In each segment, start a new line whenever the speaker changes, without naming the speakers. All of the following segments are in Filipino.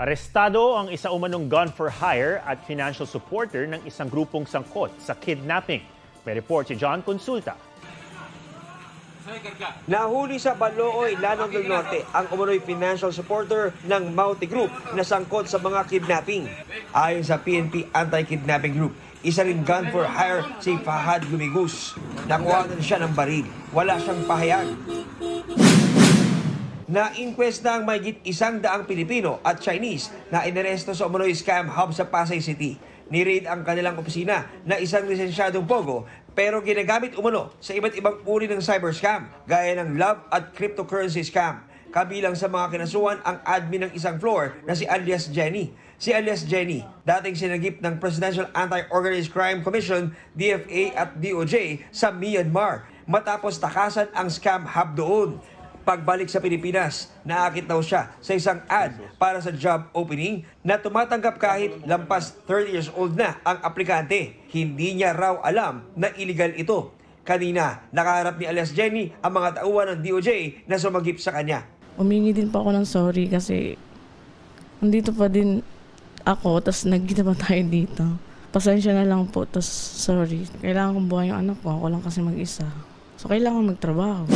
Arestado ang isa umanong gun for hire at financial supporter ng isang grupong sangkot sa kidnapping. May report si John Consulta.
Nahuli sa Balooy, Lanao del Norte ang umano'y financial supporter ng Mauti Group na sangkot sa mga kidnapping. Ayon sa PNP Anti-Kidnapping Group, isa ring gun for hire si Fahad Lumigus. Nakuhanan siya ng baril. Wala siyang pahayag. Na-inquest na ang mahigit 100 Pilipino at Chinese na inaresto sa umano'y scam hub sa Pasay City. Ni-raid ang kanilang opisina na isang lisensyadong pogo pero ginagamit umano sa iba't ibang uri ng cyber scam gaya ng love at cryptocurrency scam. Kabilang sa mga kinasuhan ang admin ng isang floor na si alias Jenny. Si alias Jenny, dating sinagip ng Presidential Anti-Organized Crime Commission, DFA at DOJ sa Myanmar matapos takasan ang scam hub doon. Pagbalik sa Pilipinas, naakit daw siya sa isang ad para sa job opening na tumatanggap kahit lampas 30 years old na ang aplikante. Hindi niya raw alam na illegal ito. Kanina, nakaharap ni alias Jenny ang mga tauhan ng DOJ na sumagip sa kanya.
Humingi din po ako ng sorry kasi nandito pa din ako, tapos nagkita pa tayo dito. Pasensya na lang po, tapos sorry. Kailangan kong buhay yung anak ko, ako lang kasi mag-isa. So kailangan magtrabaho.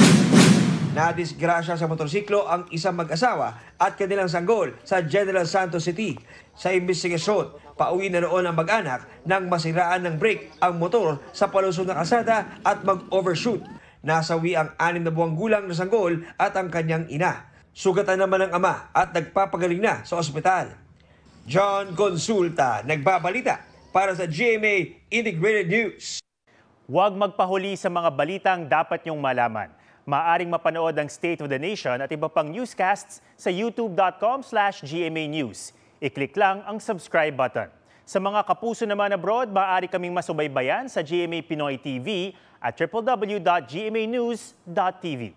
Nadisgrasya sa motorsiklo ang isang mag-asawa at kanilang sanggol sa General Santos City. Sa investigasyon, pauwi na roon ang mag-anak nang masiraan ng brake ang motor sa palusong na kalsada at mag-overshoot. Nasawi ang 6 na buwang gulang na sanggol at ang kanyang ina. Sugatan naman ang ama at nagpapagaling na sa ospital. John Consulta, nagbabalita para sa GMA Integrated News.
Huwag magpahuli sa mga balitang dapat niyong malaman. Maaring mapanood ang State of the Nation at iba pang newscasts sa youtube.com/GMA News. I-click lang ang subscribe button. Sa mga kapuso naman abroad, maaari kaming masubaybayan sa GMA Pinoy TV at www.gmanews.tv.